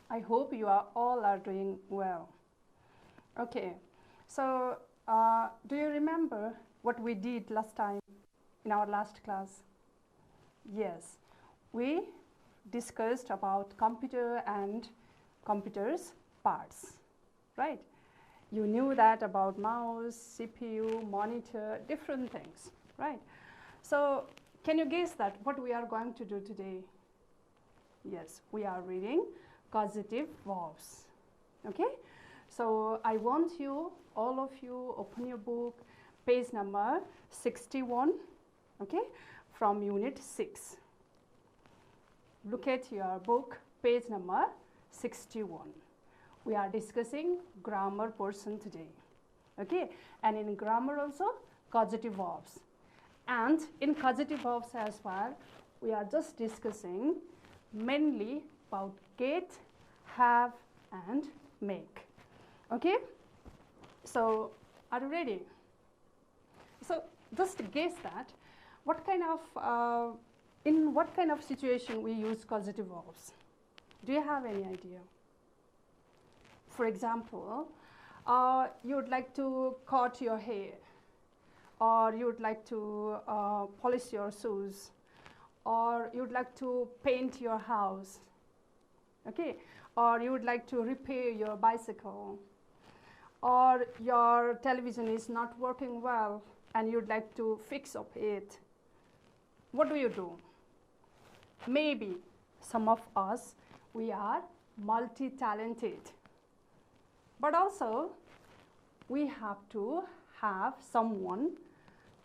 I hope you are all doing well. Okay, so do you remember what we did last time in our last class? Yes, we discussed about computer and computer's parts, right? You knew that about mouse, CPU, monitor, different things, right? So can you guess that what we are going to do today? Yes, we are reading causative verbs. Okay, so I want you, all of you, open your book, page number 61, okay, from unit 6. Look at your book, page number 61. We are discussing grammar portion today, okay, and in grammar also causative verbs, and in causative verbs as well we are just discussing mainly about get, have and make. Okay, so are you ready? So just guess that what kind of in what kind of situation we use causative verbs. Do you have any idea? For example, you would like to cut your hair, or you would like to polish your shoes, or you would like to paint your house, okay, or you would like to repair your bicycle, or your television is not working well and you would like to fix up it. What do? Maybe some of us, we are multi-talented, but also we have to have someone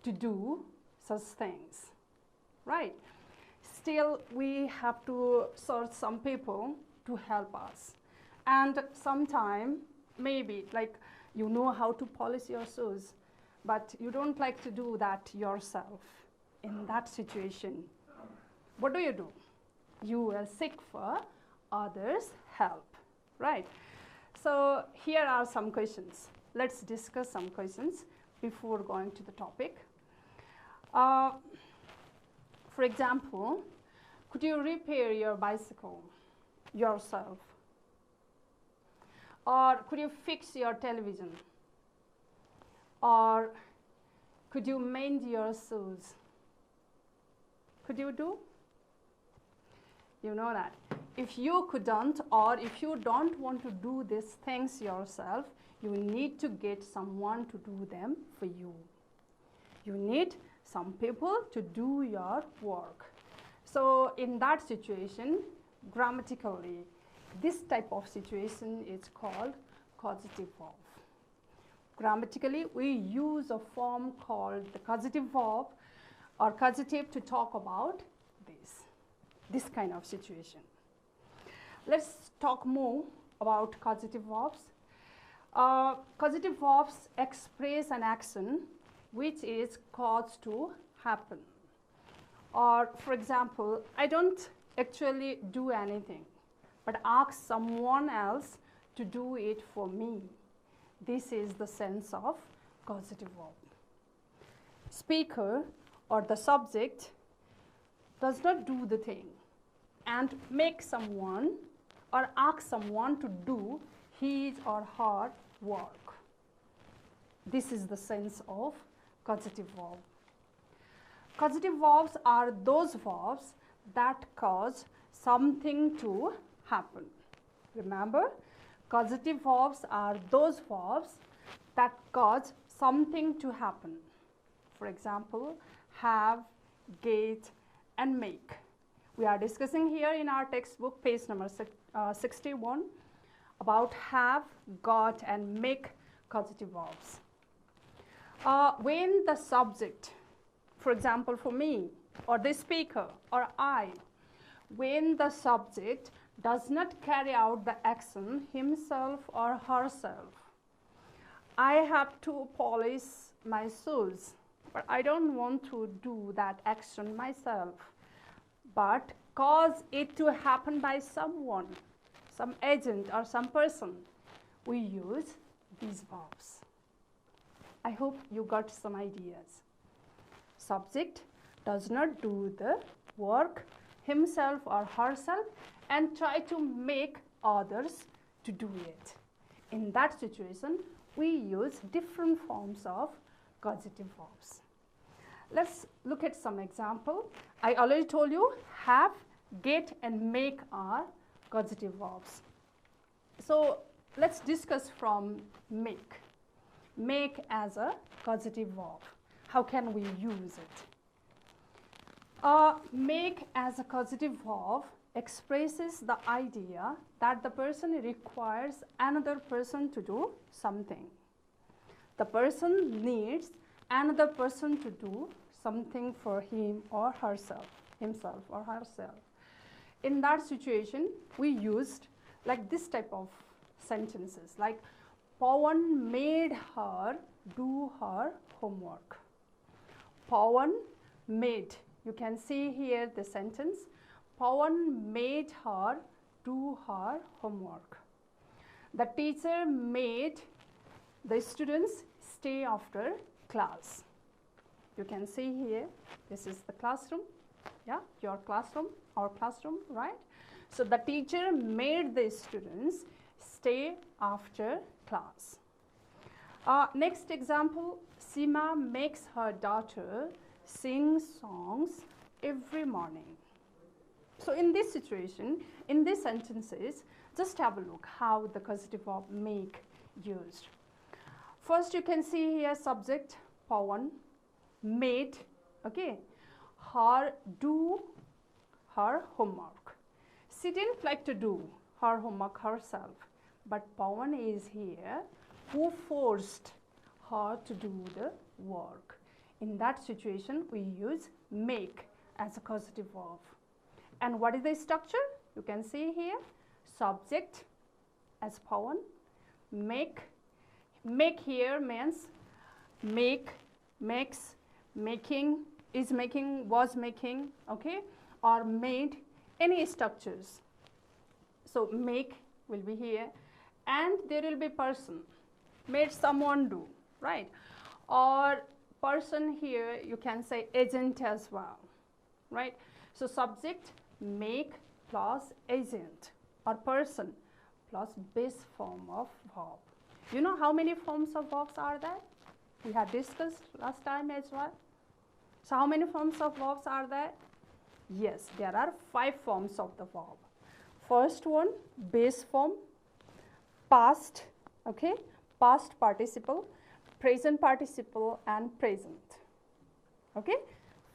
to do such things, right? Still, we have to search some people to help us. And sometime, maybe, like you know how to polish your shoes, but you don't like to do that yourself. In that situation, what do? You will seek for others' help, right? So here are some questions. Let's discuss some questions before going to the topic. For example, could you repair your bicycle yourself? Or could you fix your television? Or could you mend your shoes? Could you do? You know that. If you couldn't, or if you don't want to do these things yourself, you need to get someone to do them for you. You need some people to do your work. So in that situation, grammatically, this type of situation is called causative verb. Grammatically, we use a form called the causative verb or causative to talk about this kind of situation. Let's talk more about causative verbs. Causative verbs express an action which is caused to happen. Or for example, I don't actually do anything, but ask someone else to do it for me. This is the sense of causative verb. Speaker or the subject does not do the thing and make someone or ask someone to do his or her work. This is the sense of causative verb. Causative verbs are those verbs that cause something to happen. Remember, causative verbs are those verbs that cause something to happen. For example, have, get, and make. We are discussing here in our textbook, page number 61, about have, got, and make causative verbs. When the subject, for example, for me, or the speaker, or I, when the subject does not carry out the action himself or herself, I have to polish my shoes, but I don't want to do that action myself, but cause it to happen by someone, some agent or some person, we use these verbs. I hope you got some ideas. Subject does not do the work himself or herself, and try to make others to do it. In that situation, we use different forms of causative verbs. Let's look at some example. I already told you have, get and make are causative verbs. So let's discuss from make. Make as a causative verb. How can we use it? Make as a causative verb expresses the idea that the person requires another person to do something. The person needs another person to do something for him or herself, himself or herself. In that situation, we used like this type of sentences, like Pawan made her do her homework. Pawan made, you can see here the sentence, Pawan made her do her homework. The teacher made the students stay after class. You can see here, this is the classroom, yeah, your classroom, our classroom, right? So the teacher made the students stay after class. Next example, Seema makes her daughter sing songs every morning. So in this situation, in these sentences, just have a look how the causative verb make used. First, you can see here subject Pawan made, okay, her do her homework. She didn't like to do her homework herself, but Pawan is here who forced her to do the work. In that situation, we use make as a causative verb. And what is the structure? You can see here, subject as Pawan, make here means make, makes, making, is making, was making, okay, or made, any structures. So make will be here, and there will be person, made someone do, right? Or person here, you can say agent as well, right? So subject make plus agent or person plus base form of verb. You know how many forms of verbs are there? We have discussed last time as well. So how many forms of verbs are there? Yes, there are 5 forms of the verb. First one, base form, past, okay, past participle, present participle and present. Okay,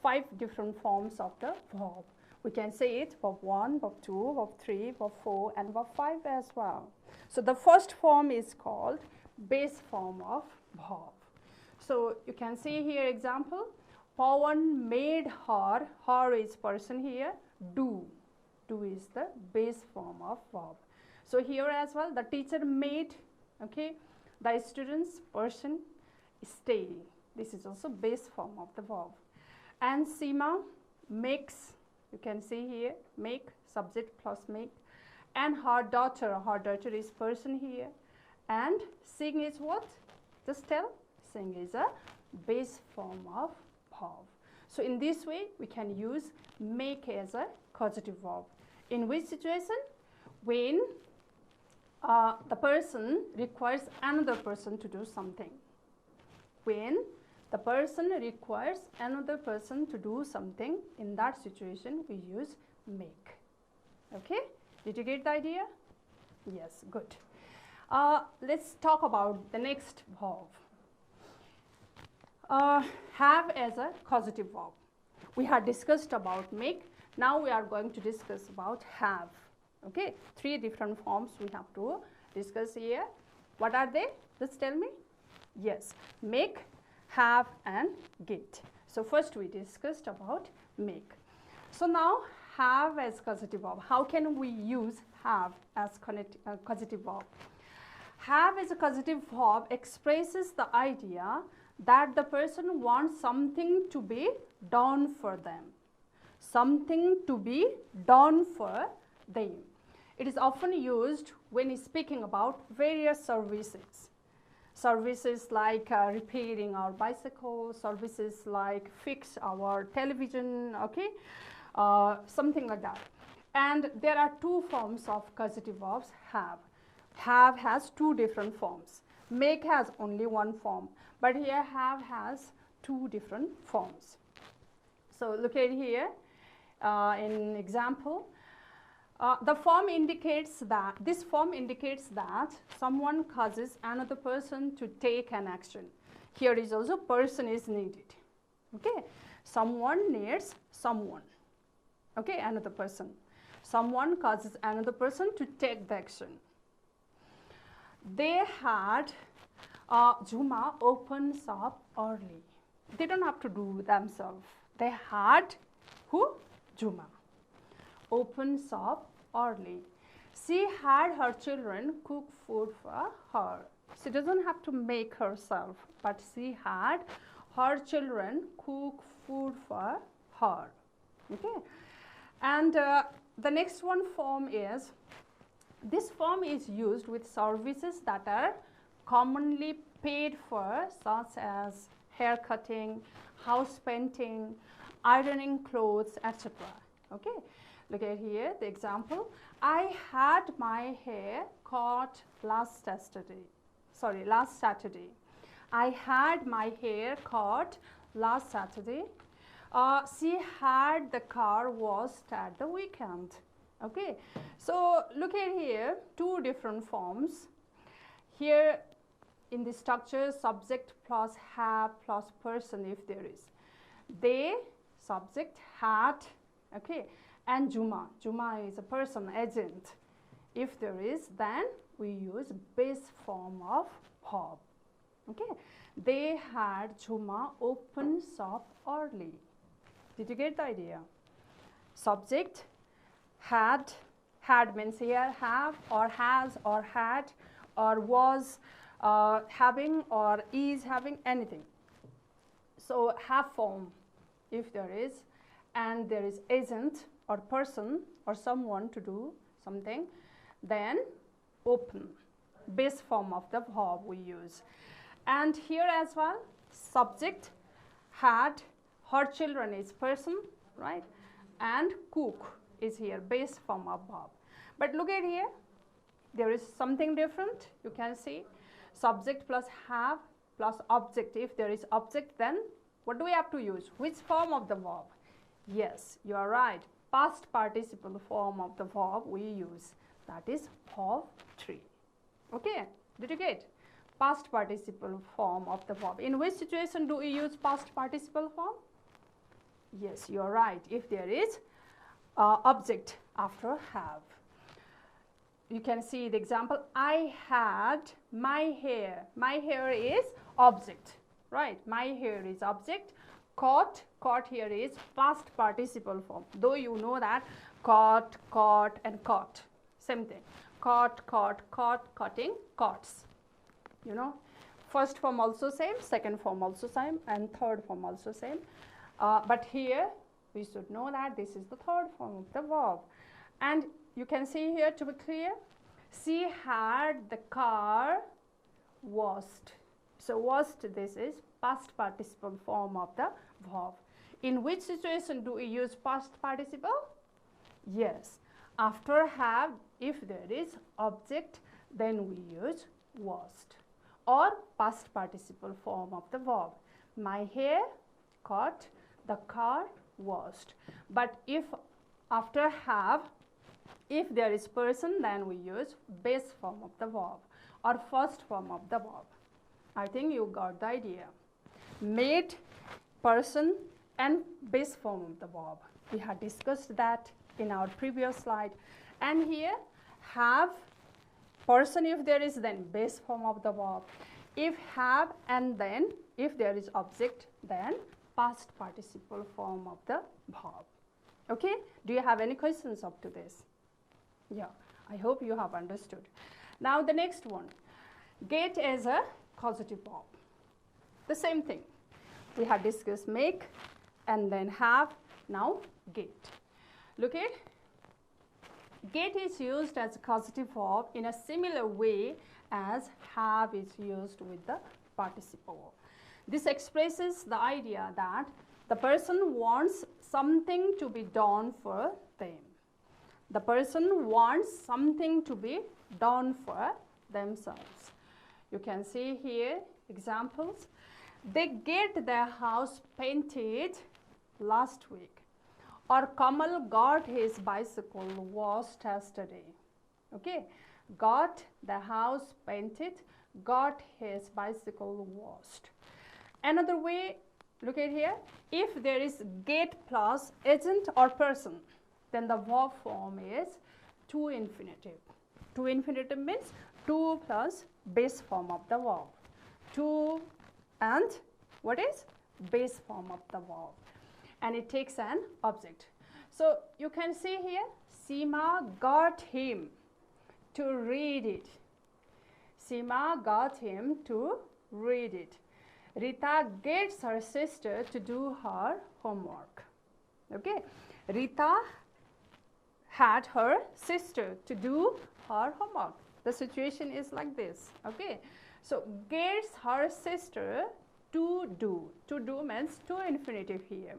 5 different forms of the verb. We can say it verb 1, verb 2, verb 3, verb 4 and verb 5 as well. So the first form is called base form of verb. So you can see here example, Pawan made her is person here, do is the base form of verb. So here as well, the teacher made, okay, the students, person, stay. This is also base form of the verb. And Seema makes, you can see here, make, subject plus make. And her daughter is person here. And sing is what? Just tell. Sing is a base form of verb. So in this way, we can use make as a causative verb. In which situation? When the person requires another person to do something. When the person requires another person to do something, in that situation, we use make. Okay? Did you get the idea? Yes, good. Let's talk about the next verb. Have as a causative verb. We had discussed about make. Now we are going to discuss about have. Okay, 3 different forms we have to discuss here. What are they? Just tell me. Yes, make, have and get. So first we discussed about make. So now have as causative verb. How can we use have as causative verb? Have as a causative verb expresses the idea that the person wants something to be done for them. Something to be done for them. It is often used when speaking about various services. Services like repairing our bicycle, services like fix our television, okay, something like that. And there are two forms of causative verbs have. Have has two different forms. Make has only one form, but here have has two different forms. So look at here in example. The form indicates that, this form indicates that someone causes another person to take an action. Here is also person is needed. Okay, someone needs someone. Okay, another person. Someone causes another person to take the action. They had Juma open shop early. They don't have to do themselves. They had who? Juma. Open shop early. She had her children cook food for her. She doesn't have to make herself, but she had her children cook food for her. Okay, and the next one form is, this form is used with services that are commonly paid for, such as hair cutting, house painting, ironing clothes, etc. Okay, look at here the example. I had my hair cut last Saturday. I had my hair cut last Saturday. She had the car washed at the weekend. Okay, so look at here, two different forms. Here in the structure, subject plus have plus person if there is. They, subject, had, okay, and Juma. Juma is a person, agent. If there is, then we use base form of verb. Okay, they had Juma open shop early. Did you get the idea? Subject, had means here have or has or had or was having or is having, anything. So have form if there is, and there is agent or person or someone to do something, then open, base form of the verb we use. And here as well, subject, had, her children is person, right, and cook is here, base form of verb. But look at here, there is something different. You can see subject plus have plus object. If there is object, then what do we have to use? Which form of the verb? Yes, you are right, past participle form of the verb we use, that is verb 3. Okay, did you get? Past participle form of the verb. In which situation do we use past participle form? Yes, you are right, if there is object after have. You can see the example, I had my hair. My hair is object, right? My hair is object. Caught here is past participle form. Though you know that caught, and caught, same thing. Caught, cutting, caughts. You know, first form also same, second form also same, and third form also same. But here we should know that this is the third form of the verb. And you can see here, to be clear, she had the car washed. So washed, this is past participle form of the verb. In which situation do we use past participle? Yes, after have, if there is object, then we use washed, or past participle form of the verb. My hair cut, the car washed. But if after have, if there is person, then we use base form of the verb or first form of the verb. I think you got the idea. Made, person, and base form of the verb. We had discussed that in our previous slide. And here, have, person if there is, then base form of the verb. If have, and then if there is object, then past participle form of the verb. Okay, do you have any questions up to this? Yeah, I hope you have understood. Now the next one, get as a causative verb. The same thing. We have discussed make and then have, now get. Look at, get is used as a causative verb in a similar way as have is used with the participle. This expresses the idea that the person wants something to be done for them. The person wants something to be done for themselves. You can see here examples. They get their house painted last week. Or Kamal got his bicycle washed yesterday. Okay, got the house painted, got his bicycle washed. Another way, look at here, if there is get plus agent or person, then the verb form is to infinitive. To infinitive means to plus base form of the verb. To and what is base form of the verb, and it takes an object. So you can see here, Seema got him to read it. Seema got him to read it. Rita gets her sister to do her homework. Okay, Rita had her sister to do her homework. The situation is like this. Okay, so gets her sister to do. To do means to infinitive here.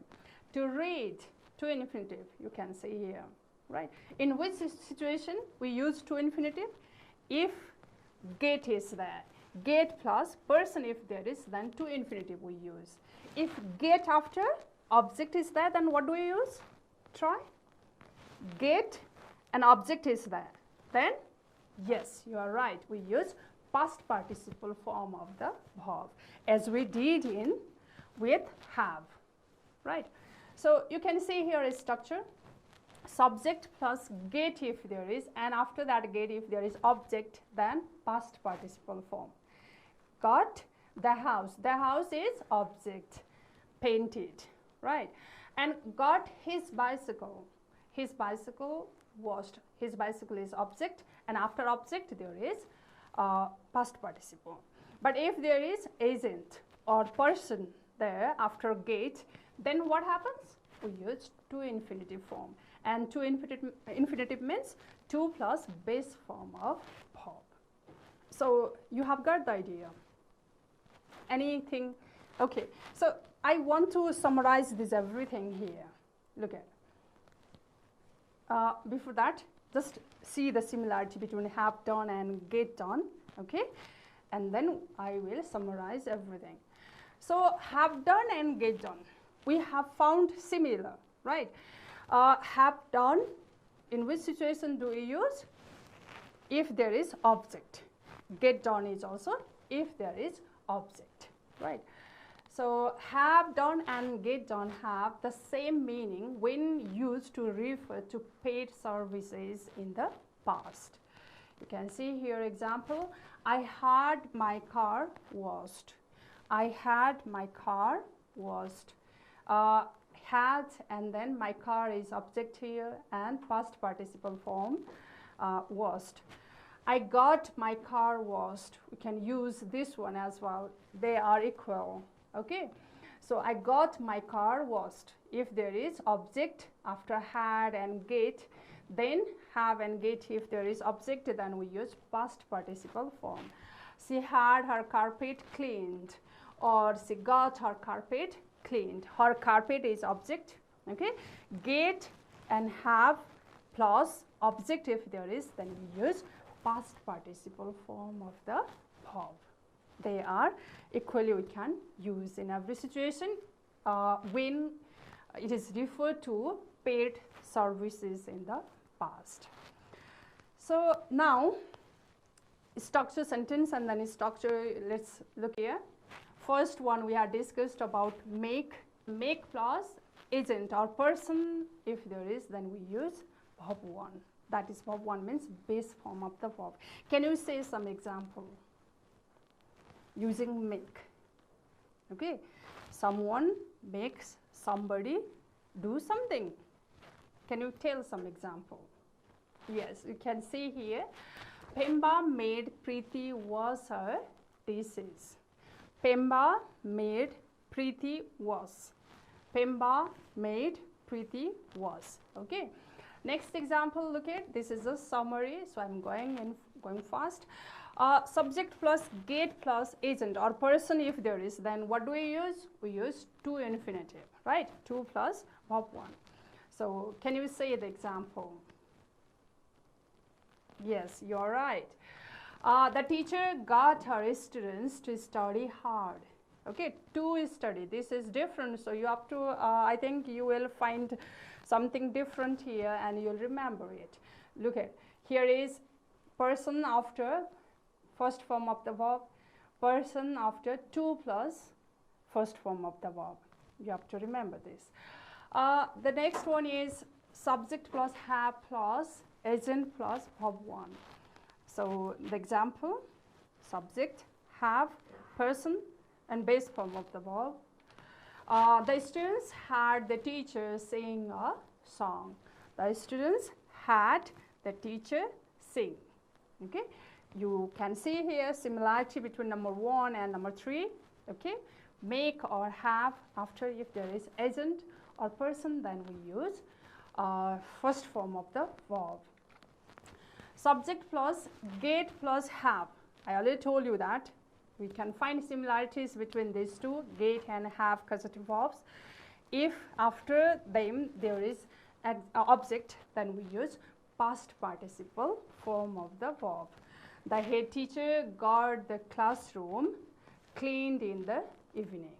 To read, to infinitive, you can see here, right? In which situation we use to infinitive? If get is there, get plus person if there is, then to infinitive we use. If get after object is there, then what do we use? Try. Get an object is there, then yes, you are right, we use past participle form of the verb, as we did in with have, right? So you can see here a structure, subject plus get if there is, and after that get if there is object, then past participle form. Got the house is object, painted, right? And got his bicycle washed, his bicycle is object, and after object there is past participle. But if there is agent or person there after get, then what happens? We use to infinitive form, and to infinitive means to plus base form of verb. So you have got the idea. Anything? Okay, so I want to summarize this everything here. Look at before that, just see the similarity between have done and get done. Okay, and then I will summarize everything. So have done and get done, we have found similar, right? Have done, in which situation do we use? If there is object. Get done is also if there is object, right? So have done and get done have the same meaning when used to refer to paid services in the past. You can see here example, I had my car washed. I had my car washed. Had and then my car is object here and past participle form washed. I got my car washed. We can use this one as well. They are equal. Okay, so I got my car washed. If there is object after had and get, then have and get. If there is object, then we use past participle form. She had her carpet cleaned, or she got her carpet cleaned. Her carpet is object. Okay, get and have plus object if there is, then we use past participle form of the verb. They are equally we can use in every situation when it is referred to paid services in the past. So now structure sentence and then structure, let's look here. First one we have discussed about make plus agent or person. If there is, then we use verb 1. That is verb 1 means base form of the verb. Can you say some example using make? Okay, someone makes somebody do something. Can you tell some example? Yes, you can see here, Pemba made Preeti wash her dishes. Pemba made Preeti wash. Pemba made Preeti wash. Okay. Next example, look at this is a summary, so I'm going fast. Subject plus get plus agent or person if there is, then what do we use? We use to infinitive, right? To plus verb 1. So can you say the example? Yes, you're right. The teacher got her students to study hard. Okay, to study. This is different. So you have to, I think you will find something different here and you'll remember it. Look at, here is person after first form of the verb, person after to plus first form of the verb. You have to remember this. The next one is subject plus have plus agent plus verb 1. So the example, subject, have, person and base form of the verb. The students had the teacher sing a song. The students had the teacher sing. Okay, you can see here similarity between number 1 and number 3. Okay, make or have after if there is agent or person, then we use first form of the verb. Subject plus get plus have. I already told you that we can find similarities between these two, get and have causative verbs. If after them there is an object, then we use past participle form of the verb. The head teacher got the classroom cleaned in the evening.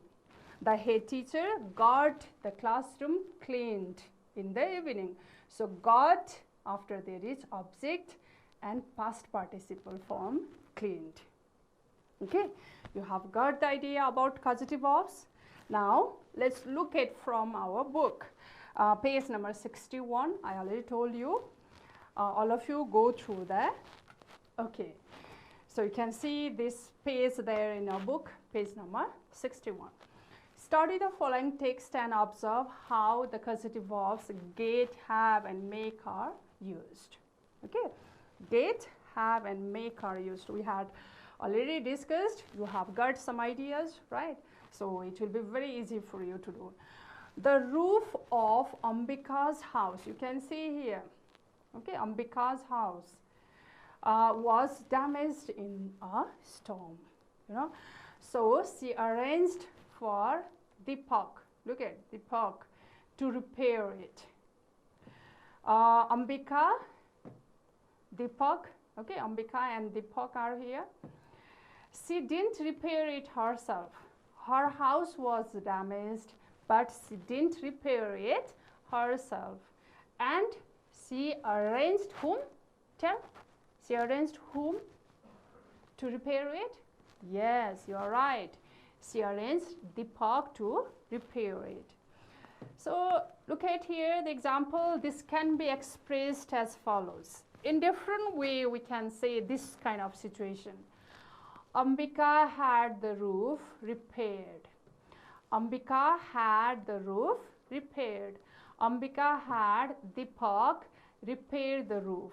The head teacher got the classroom cleaned in the evening. So got after there is object and past participle form cleaned. Okay, you have got the idea about causative verbs. Now let's look at from our book, page number 61. I already told you. All of you go through there. Okay, so you can see this page there in our book, page number 61. Study the following text and observe how the causative verbs get, have and make are used. Okay, get, have and make are used. We had already discussed. You have got some ideas, right? So it will be very easy for you to do. The roof of Ambika's house, you can see here. Okay, Ambika's house was damaged in a storm. You know, so she arranged for Deepak. Look at Deepak to repair it. Ambika, Deepak. Okay, Ambika and Deepak are here. She didn't repair it herself. Her house was damaged, but she didn't repair it herself. And she arranged whom? Tell. She arranged whom to repair it? Yes, you are right. She arranged Deepak to repair it. So look at here the example. This can be expressed as follows. In different way we can say this kind of situation. Ambika had the roof repaired. Ambika had the roof repaired. Ambika had Deepak repair the roof.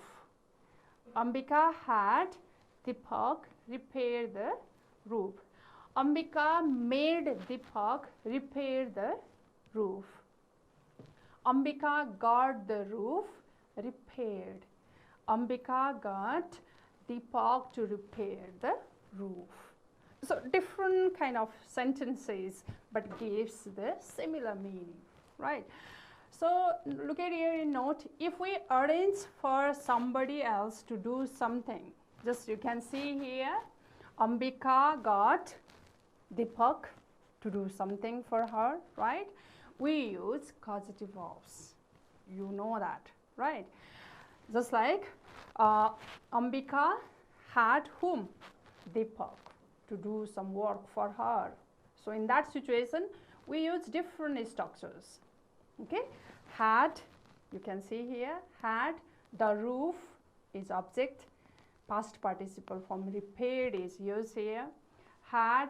Ambika had Deepak repair the roof. Ambika made Deepak repair the roof. Ambika got the roof repaired. Ambika got Deepak to repair the roof. So different kind of sentences but gives the similar meaning, right? So look at here in note, if we arrange for somebody else to do something, just you can see here, Ambika got Deepak to do something for her, right? We use causative verbs. You know that, right? Just like Ambika had whom? Deepak to do some work for her. So in that situation, we use different structures. Okay, had, you can see here, had, the roof is object, past participle form repaired is used here, had,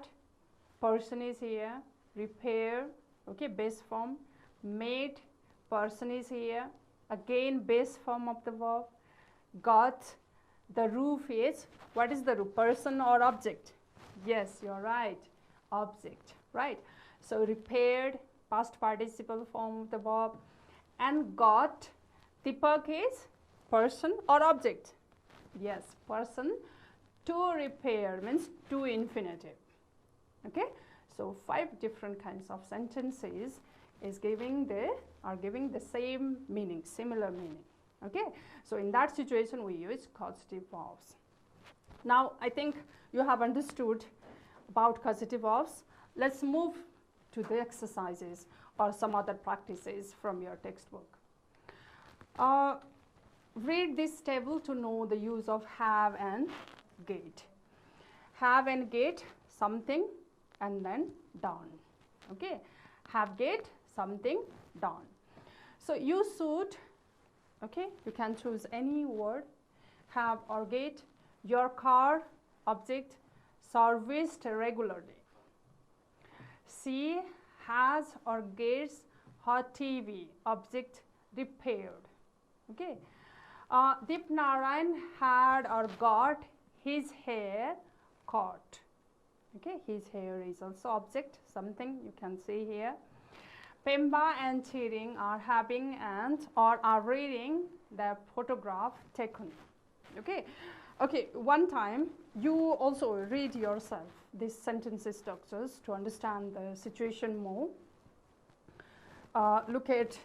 person is here, repair, okay, base form, made, person is here, again base form of the verb, got, the roof is, what is the roof, person or object? Yes, you are right, object, right? So repaired, past participle form of the verb, and got, Deepak is person or object? Yes, person. To repair means to infinitive. Okay, so 5 different kinds of sentences is giving the same meaning, similar meaning. Okay, so in that situation we use causative verbs. Now I think you have understood about causative verbs. Let's move to the exercises or some other practices from your textbook. Read this table to know the use of have and get. Have and get, something and then done. Okay, have, get, something, done. So you should, okay, you can choose any word, have or get, your car, object, serviced regularly. She has or gets her TV, object, repaired. Okay, Deep Narayan had or got his hair cut. Okay, his hair is also object, something you can see here. Pemba and Chiring are having and or are reading their photograph taken. Okay, okay. One time you also read yourself these sentences structures to understand the situation more. Look at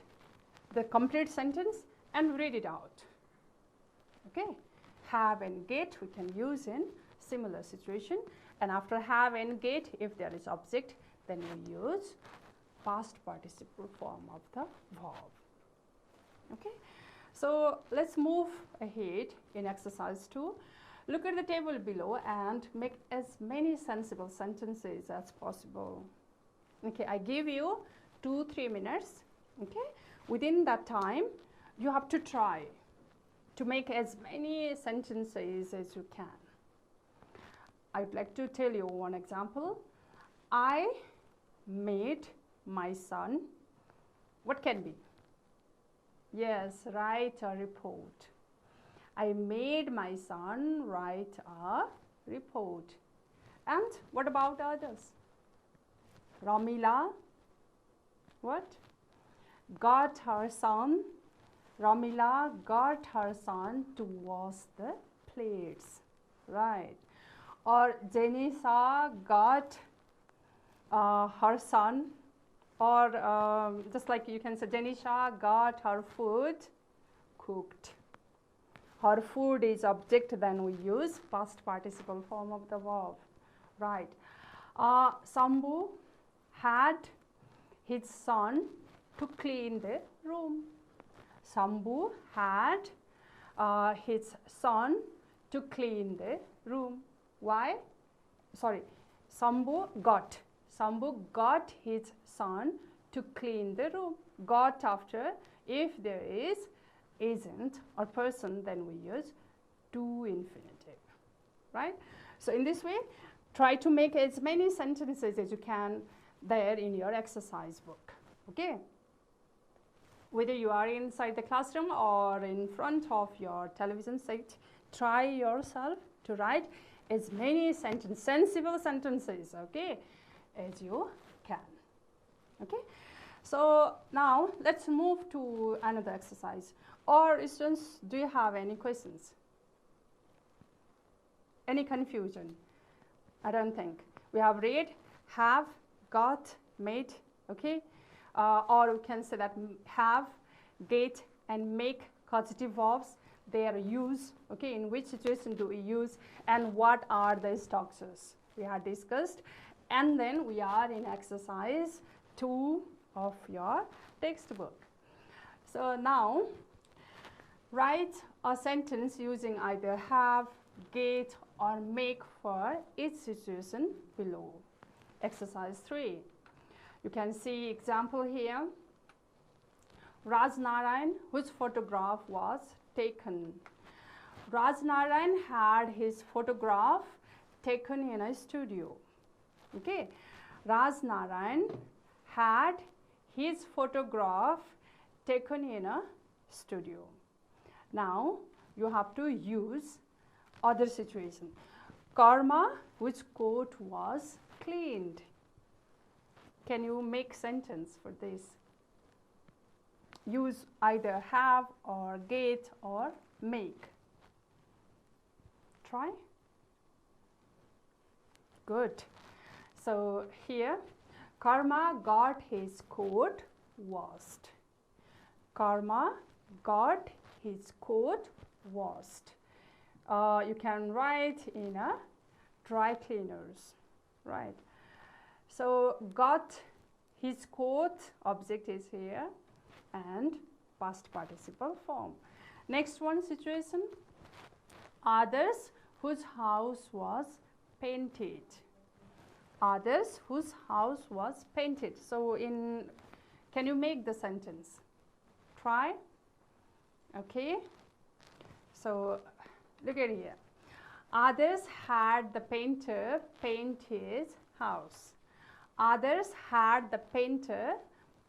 the complete sentence and read it out. Okay, have and get we can use in similar situation, and after have and get, if there is object, then we use past participle form of the verb. Okay, so let's move ahead in exercise 2. Look at the table below and make as many sensible sentences as possible. Okay, I give you 2-3 minutes. Okay, within that time you have to try to make as many sentences as you can. I'd like to tell you one example. I made my son, what can be? Yes, write a report. I made my son write a report. And what about others? Ramila, what? Got her son. Ramila got her son to wash the plates. Right. Or Janisa got her son, or just like you can say Janisha got her food cooked. Her food is object, then we use past participle form of the verb. Right. Sambu had his son to clean the room. Sambu had his son to clean the room. Why? Sorry, Sambu got got his son to clean the room. Got after, if there is isn't or person, then we use to infinitive, right? So in this way, try to make as many sentences as you can there in your exercise book. Okay, whether you are inside the classroom or in front of your television set, try yourself to write as many sensible sentences, okay, as you can. Okay, so now let's move to another exercise. Or students, do you have any questions? Any confusion? I don't think. We have read, have, got, made, okay, or we can say that have, get and make causative verbs, their use, okay, in which situation do we use and what are the structures we have discussed, and then we are in exercise 2 of your textbook. So now write a sentence using either have, get or make for each situation below. Exercise 3. You can see example here. Raj Narayan, whose photograph was taken. Raj Narayan had his photograph taken in a studio. Okay, Raj Narayan had his photograph taken in a studio. Now you have to use other situation. Karma, whose coat was cleaned. Can you make sentence for this? Use either have or get or make. Try. Good. So here, Karma got his coat washed. Karma got his coat washed. You can write in a dry cleaners, right? So got his coat, object is here, and past participle form. Next one situation, others whose house was painted. Others whose house was painted. So can you make the sentence? Try. Okay. So look at here. Others had the painter paint his house. Others had the painter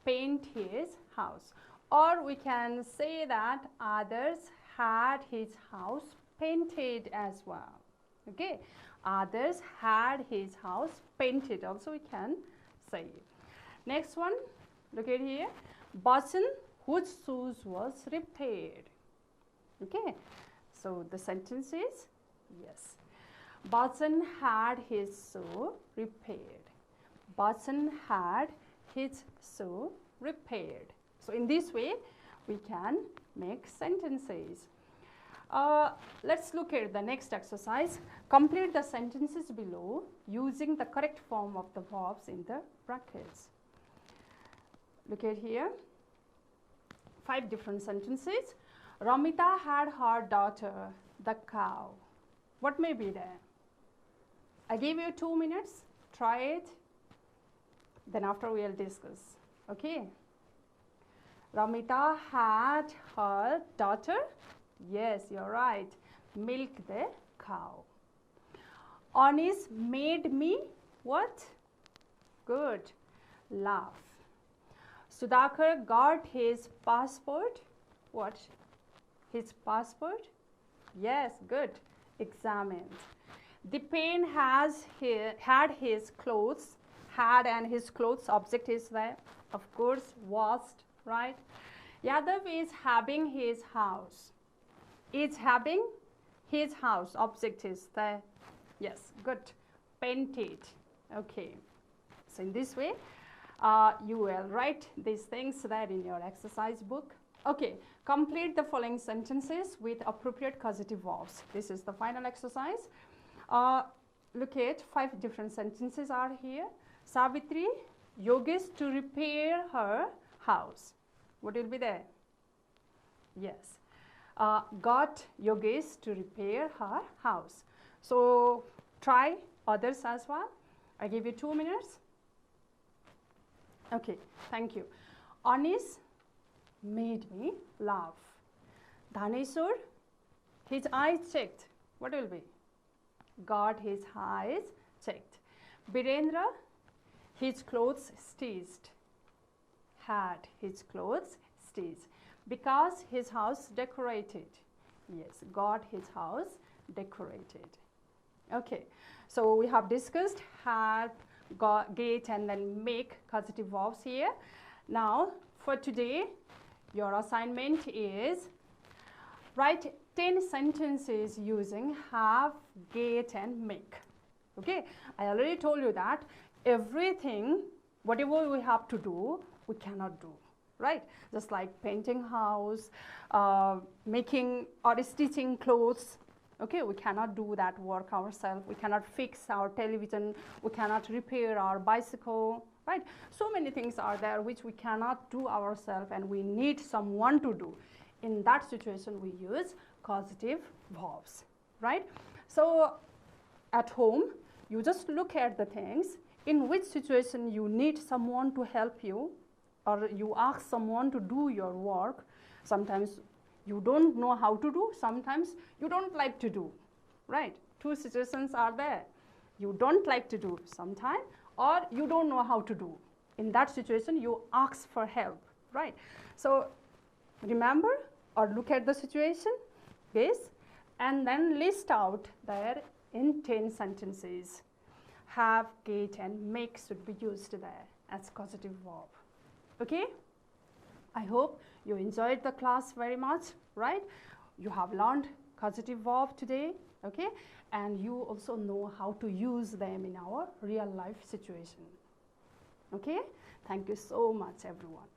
paint his house. Or we can say that others had his house painted as well. Okay. Others had his house painted. Also we can say. Next one, look at here. Person whose shoes was repaired. Okay. So the sentence is yes. Person had his shoe repaired. Person had his shoe repaired. So in this way we can make sentences. Let's look at the next exercise. Complete the sentences below using the correct form of the verbs in the brackets. Look at here. 5 different sentences. Ramita had her daughter, the cow. What may be there? I give you 2 minutes. Try it. Then after we will discuss. Okay. Ramita had her daughter. Yes, you're right. Milk the cow. Anis made me what? Good. Laugh. Sudhakar got his passport. What? His passport? Yes, good. Examined. Dipen had his clothes. Had and his clothes, object is there. Of course, washed, right? Yadav is having his house. Is having his house, object is there. Yes, good. Painted. Okay. So in this way, you will write these things there in your exercise book. Okay. Complete the following sentences with appropriate causative verbs. This is the final exercise. Look at 5 different sentences are here. Savitri Yogesh to repair her house. What will be there? Yes. Got Yogesh to repair her house. So try others as well. I give you 2 minutes. Okay, thank you. Anis made me laugh. Dhaneshwar, his eyes checked. What will be? Got his eyes checked. Birendra, his clothes stitched. Had his clothes stitched. Because his house decorated. Yes, got his house decorated. Okay, so we have discussed had, got, get and then make causative verbs here. Now for today your assignment is write 10 sentences using have, get and make. Okay, I already told you that everything whatever we have to do we cannot do, right? Just like painting house, making or stitching clothes. Okay, we cannot do that work ourselves. We cannot fix our television. We cannot repair our bicycle, right? So many things are there which we cannot do ourselves and we need someone to do. In that situation, we use causative verbs, right? So at home, you just look at the things in which situation you need someone to help you or you ask someone to do your work. Sometimes you don't know how to do, sometimes you don't like to do, right? 2 situations are there. You don't like to do sometime or you don't know how to do. In that situation, you ask for help, right? So remember or look at the situation, yes, and then list out there in 10 sentences. Have, get and make should be used there as causative verb. Okay, I hope you enjoyed the class very much, right? You have learned causative verb today, okay, and you also know how to use them in our real life situation. Okay, thank you so much everyone.